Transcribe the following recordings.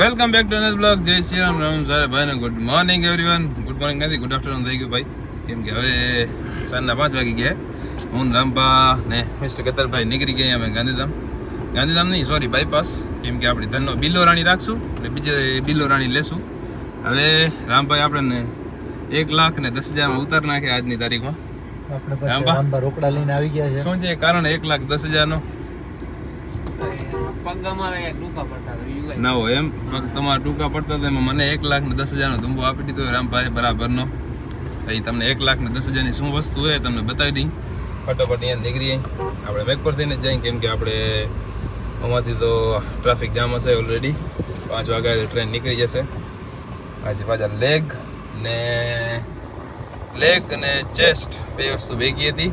Welcome back to another blog. જય શ્રી રામ. રામ સાહેબ ભાઈને good morning everyone. Good morning નથી, ગુડ આફ્ટરનૂન થઈ ગયું ભાઈ, કેમ કે હવે સાંજના 5 વાગી ગયા. હું રામપા ને મિસ્ટર કેતરભાઈ નીકળી ગયા અમે ગાંધીધામ નહીં સોરી બાયપાસ, કેમ કે આપણે ધનનો બિલ્લો રાણી રાખશું અને બીજે બિલ્લો રાણી લેશું. હવે રામભાઈ આપણને 1,10,000 ઉતાર નાખે આજની તારીખમાં. રામબા રોકડા લઈને આવી ગયા છે. શું છે કારણ 1,10,000 નો? ના હોય એમ પગ તમારા ટૂંકા પડતા હતા, એમાં મને 1,10,000 નો ધુંબો આપી દીધો રામભાઈ બરાબરનો. ભાઈ તમને 1,10,000 ની શું વસ્તુ હોય તમને બતાવી દઈ. ફટાફટ અહીંયા નીકળીએ આપણે બેક પર થઈને જઈએ, કેમ કે આપણે આમાંથી તો ટ્રાફિક જામ હશે ઓલરેડી. 5 વાગ્યા ટ્રેન નીકળી જશે. આજે પાછા લેગ અને ચેસ્ટ બે વસ્તુ ભેગી હતી.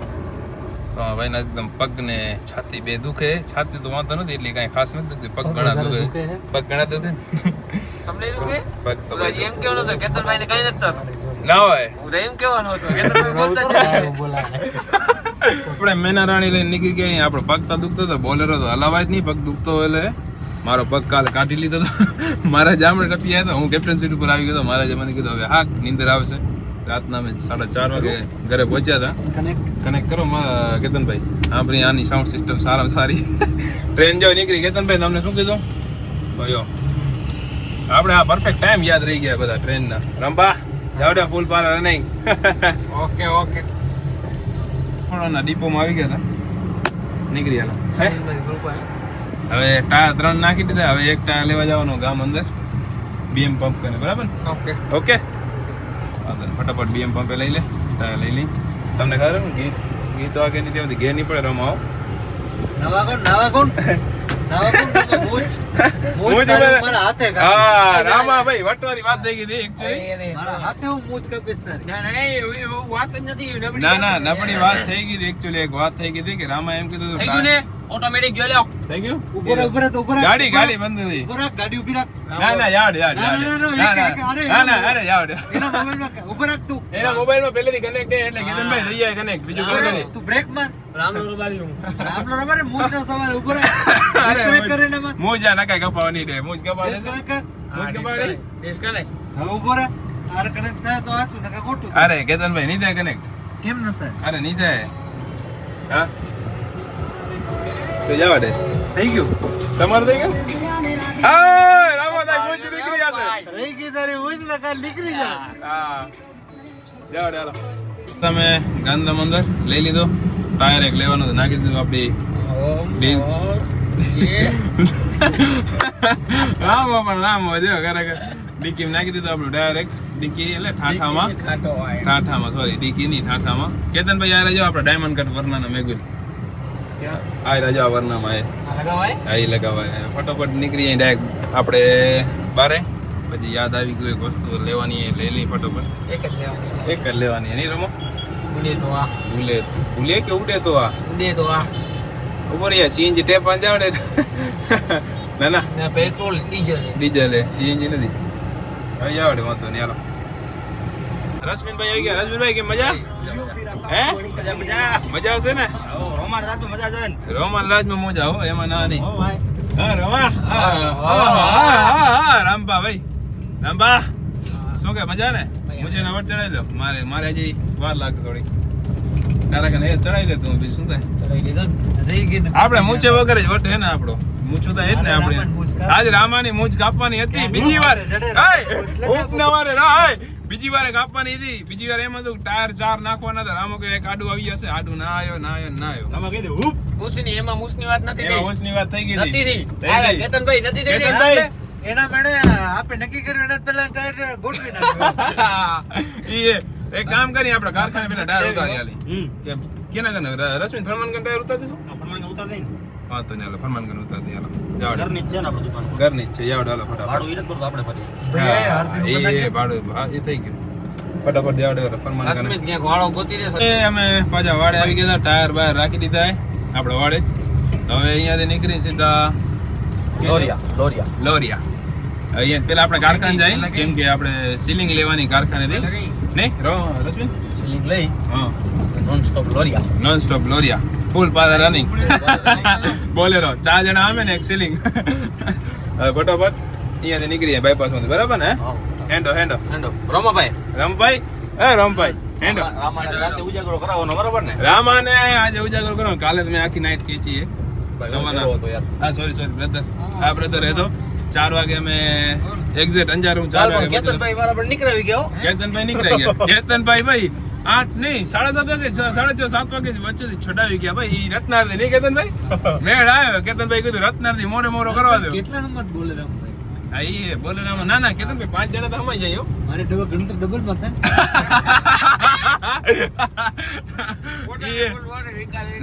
ભાઈ એકદમ પગ ને છાતી બે દુખે. છાતી તો વાંધો નથી એટલે કઈ ખાસ નથી દુખતી, પગ ઘણા દુખે. પગ ઘણા દુખે તમને દુખે? પગ તો એમ કેવાનું હતું કેતનભાઈ ને કઈ નથી ના હોય. હું એમ કેવાનું હતું કેતનભાઈ બોલતા જ આપણે મેના રાણી લઈને નીકળી ગયા. આપણો પગ તો દુખતો હતો, બોલેરો તો હલાવાય જ નહીં. પગ દુખતો એટલે મારો પગ કાલે કાઢી લીધો હતો. મારા જામડે ટપી હતા. હું કેપ્ટન સીટ ઉપર આવી ગયો. મારા મને કીધું હવે હા નીંદર આવશે. રાતના અમે 4:30 વાગે ઘરે પહોંચ્યા હતા. કનેક્ટ કરો કેતનભાઈ. આપણી આની સાઉન્ડ સિસ્ટમ સારામાં સારી. ટ્રેન જો નીકળી. કેતનભાઈ તમને શું કીધું ભાઈઓ? આપણે આ પરફેક્ટ ટાઈમ યાદ રહી ગયા બધા ટ્રેનના. રંબા જાવડે ફૂલ પાર નહીં. ઓકે ઓકે થોડાના ડીપોમાં આવી ગયા હતા. નીકળી આલો. હવે ટાયર 3 નાખી દીધા. હવે એક ટાયર લેવા જવાનો ગામ અંદર બીએમ પંપ કરીને. બરાબર ઓકે ઓકે ફટાફટ બીએમ પંપે લઈ લે. ટાયર લઈ લઈ. તમને ખબર ને ગીત વાગે નહીં તેમાંથી ઘેર નહીં પડે. રમાવો રામા ભાઈ વટવારી વાત થઈ ગઈ એકચ્યુઅલી. ના નબળી વાત થઈ ગઈ એકચ્યુઅલી. એક વાત થઈ ગઈ કે રામા એમ કીધું ઓટોમેટિક જો લ્યો થઈ ગયું. ઉપર ગાડી બંધ થઈ. ગાડી ઉભી રાખ. ના યાડ અરે યાડ એના મોબાઈલમાં ઉપર રાખ તું. એના મોબાઈલમાં પહેલેથી કનેક્ટ છે એટલે કેતનભાઈ થઈ જાય કનેક્ટ. બીજું કરે તું બ્રેક માર. રામનો રબારી રામનો રબારે મૂજ નો સવાલ ઉપર ડિસ્કનેક્ટ કરે ને માં. મૂજ આ નકાય કપાવવાની દે. મૂજ કપાવે ડિસ્કનેક્ટ કર. મૂજ કપાવે. ડિસ્કનેક્ટ હવે ઉપર આરે કનેક્ટ થાય તો આચું નકા ખોટું. અરે કેતનભાઈ નહીં થાય કનેક્ટ. કેમ ન થાય? અરે નહીં થાય. હા તો જવા દે. થઈ ગયું તમારું થઈ ગયું. હા રામોદાઈ મૂજ નીકળી જશે. રહી ગઈ તારી મૂજ ને કાલ નીકળી જા. હા જવા દે. હાલો તમે ગાંધીધામ અંદર લઈ લીધો. ટાયર એક લેવાનું નાખી દીધું આપણી રામ જો ખરેખર ડીકી નાખી દીધું આપણું ટાયર એક. ડીકી એટલે ઠાઠામાં સોરી ડીકી નહીં ઠાઠામાં. કેતનભાઈ આ રજો આપડે ડાયમંડ કટ વરનાના મેગુલ આ રજા વરનામાં લગાવાય. ફટોફટ નીકળી ડાયરેક્ટ આપણે બારે. પછી યાદ આવી ગયું એક વસ્તુ લેવાની લઈ લઈ ફટોફટ. એક જ લેવાની નહીં રમો. ભૂલે કે ઉડે તો આ ઉપર સીએનજી ટેપ જાવડે. ના પેટ્રોલ ડીઝલ સીએનજી નથી. હવે આવડે વાંધો નહીં. હાલો રશ્મિનભાઈ આવી ગયા. રશ્મિનભાઈ કે મજા હે મજા આવશે ને? રોમાન રાજમાં મજા હો એમાં ના નહીં. હા રમા રામબા ભાઈ રામબા શું કે મજા ને? મુજે ના વટ ચડાવી લો. મારે હજી વાર લાગે થોડી. તારા કને ચડાવી લે તું. બીજું શું થાય? આપણે મૂછે વગર જ વટ હે ને આપણો. મૂછું તો એ જ ને આપણે. આજ રામાની મૂછ કાપવાની હતી. બીજી વાર બીજી વાર કાપવાની હતી. બીજી વાર એમાં તો ટાયર 4 નાખવાના હતા. રામો કે એક આડું આવી જશે. આડું ના આવ્યો. આમાં કહી દે હુપ મૂછની એમાં મૂછની વાત નથી. એમાં મૂછની વાત થઈ ગઈ હતી. કેતનભાઈ નથી થઈ. એના મેળે આપણે નક્કી કર્યું એના પહેલા ટાયર ગોઠવી નાખ્યો. એક કામ કરી આપણે કારખાને પેલા ટાયર ઉતારી આલી કે કેના કને રશ્મિન ફરમાન કને ટાયર ઉતાર દેશું. ઉતાર દે. હા તો ચાલો ફરમાન કને ઉતાર દે. હાલો ઘર નીચે છે ને આપણી દુકાન. ઘર નીચે જાવડો. હાલો ફટાફટ. ભાડું ઈ નથી આપણે ભરી. એ ભાડું હા એ થઈ ગયું. ફટાફટ જાવડો ફરમાન કને. રશ્મિન ક્યાંક વાળો ગોતી દે. અમે પાછા વાડે આવી ગયા. ટાયર બહાર રાખી દીધા આપણે વાડે જ. હવે અહીંયાથી નીકળી સીધા લોરિયા. અહીંયા પેલા આપણે કારખાને જાય કેમ કે આપણે સીલિંગ લેવાની કારખાને નહીં રશ્મિન સીલિંગ લઈ. હા નોન સ્ટોપ લોરિયા ફૂલ પાવર રનિંગ બોલેરો 4 જણા આવે ને એક સીલિંગ. હવે ફટાફટ અહીંયાથી નીકળીએ bypass માંથી, બરાબર ને? હેંડો હેંડો. રોમાભાઈ રામભાઈ, રામભાઈ હેંડો. રામાને રાતે ઉજાગરો કરાવવાનો બરોબર ને? રામાને આજે ઉજાગર કરો, કાલે તમે આખી નાઈટ ખેંચી સવારના હતો યાર. હા સોરી બ્રધર, હા બ્રધર એ તો 4 વાગે અમે એક્ઝેક્ટ અંજાર હું 4 વાગે કેતનભાઈ બરાબર નીકળાવી ગયો. કેતનભાઈ નીકળી ગયા. કેતનભાઈ ભાઈ 8 નહીં 7:30 વાગે 6:30 7 વાગે વચ્ચેથી છોડાવી ગયા ભાઈ. ઈ રત્નારથી નહીં કેતનભાઈ મેળ આવ્યો. કેતનભાઈ કીધું રત્નારથી મોરો કરવા દો. કેટલા હમત બોલે રામભાઈ? હા ઈ બોલે રામા. ના કેતનભાઈ 5 જણા તો હમાઈ જાય હો. મારે ગણતર ડબલ માં થાય.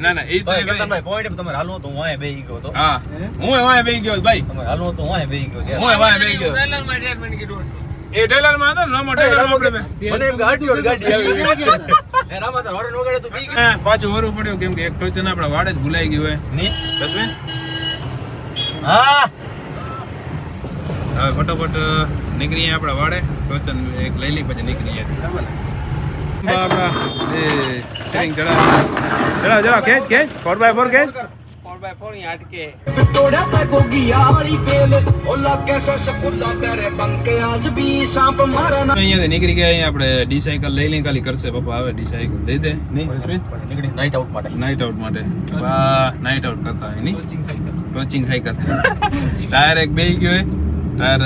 ના ઈ તો ભાઈ કેતનભાઈ પોઈન્ટ તમારે હાલવું તો હું અહીંયા બેહી ગયો તો. હા હું વાય બેહી ગયો ભાઈ. તમારે હાલવું તો હું અહીંયા બેહી ગયો. હું વાય બેહી ગયો. એ ટ્રેલર માં હતો ને રામા ટ્રેલર માં આપણે મને એમ ગાડી આવી. એ રામા તો હોર્ન વગાડે તો બી ગયો. પાછું વરવું પડ્યું કેમ કે એક ટોચન આપડા વાડે જ ભૂલાઈ ગયું હોય. ની બસમેન હા હવે ફટોફટ નીકળીએ આપડા વાડે. ટોચન એક લઈ લઈ પછી નીકળીએ. આપડા એ સેટિંગ ચડાવ ખેંચ 4x4 ખેંચ. 4x4 ની આટકે तोड़ा पे गोगियारी पेल ओ लागे सस पुल्ला तेरे बंके आज भी सांप मारना અહીંયાથી નીકળી ગયા. અહીંયા આપણે ડી સાયકલ લઈ લઈને ખાલી કરશે પપ્પા. આવે ડી સાયકલ દઈ દે નહીં બસમેન નીકળી નાઈટ આઉટ માટે. નાઇટ આઉટ માટે. નાઇટ આઉટ કરતા હોય નહીં ટોચિંગ સાયકલ. ટાયર એક બેહી ગયો હોય. ટાયર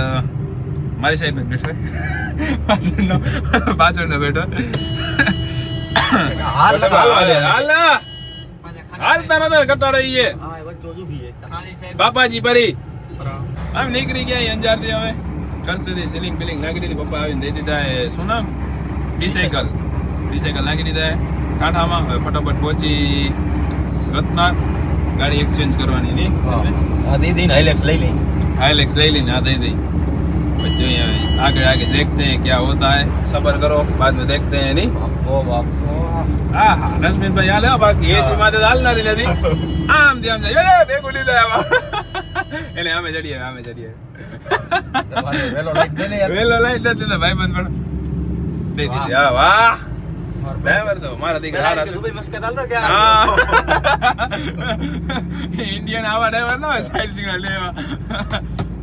મારી સાઈડ માં બેઠો હોય. પાછળનો બેઠો. હાલ તારા તો કટાડો ઈ છે. હા એ વચ્ચે ઊભી છે. બાપાજી પરી આમ નીકળી ગયા અંજાર થી. હવે કરશે સીલિંગ બિલિંગ નાખી દીધી. પપ્પા આવીને દઈ દીધા એ શું નામ ડી સાયકલ નાખી દીધા કાંઠામાં. હવે ફટાફટ પહોંચી રત્નાર. ગાડી એક્સચેન્જ કરવાની નહીં. હા દઈ દઈને હાઇલેક્સ લઈ લઈ. हाइलेक्स ले लेना दे दे बच्चों आगे देखते हैं क्या होता है. सबर करो बाद में देखते हैं नहीं. બાપો હા રશ્મિન ભાઈ હાલે બાકી એસી માટે હાલનારી નથી. આમ જાય એ ભેગું લીધા આવા એને અમે ચડીએ વેલો લાઈટ દે ને યાર. વેલો લાઈટ નથી ને ભાઈ બંધ પણ દઈ દીધી. હા વાહ ડ્રાઈવર તો મારા દીકરા હારા છે. દુબઈ મસ્કત હાલતો કે હા ઇન્ડિયન આવા ડ્રાઈવર ના હોય સાઈડ સિગ્નલ લેવા.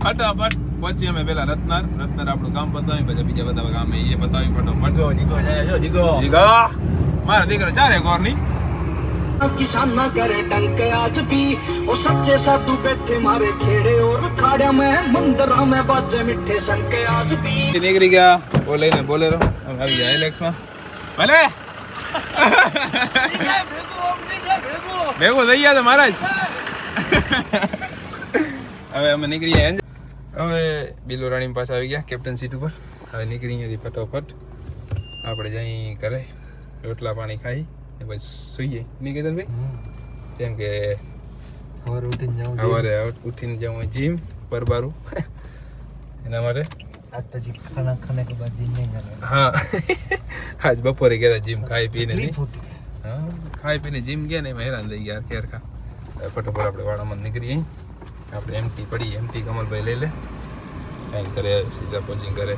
ફટાફટ પછી અમે પેલા રત્નાર આપણું કામ પતાવી પછી બીજા બધા કામ એ પતાવી ફટાફટ. જીગો મારા દીકરો 4 ગોર ની किसान ना करे डंके आज भी ओ सच्चे साधु बैठे मारे खेड़े और खाड़िया में मंदिरा में बाजे मिठे संके आज भी નીકળી ગયા. ઓ લઈને બોલેરો આવી ગયા હાઇલેક્સ માં. ભલે ભેગું થઈ ગયા તો મહારાજ. હવે અમે નીકળી ગયા. હવે બિલો રાણી પાસે આવી ગયા કેપ્ટન સીટ ઉપર. હવે નીકળી અહીંયાથી ફટોફટ આપણે જઈ ઘરે રોટલા પાણી ખાઈ ને પછી સૂઈએ. નિકેતન ભાઈ જેમ કે સવારે ઉઠીને જવું જીમ પરબારું એના માટે. आज પછી खाना खाने के बाद जिम नहीं जाना. હા આજ બપોરે ગયા જીમ ખાઈ પીને નહીં. तकलीफ होती है. હા ખાઈ પીને જીમ ગયા ને એમાં હેરાન થઈ ગયા ખેર ખા. ફટોફટ આપણે વાડામાં નીકળીએ. આપણે એમટી પડી એમટી કમલભાઈ લઈ લે કાંઈ કરે સીધા પહોંચી કરે.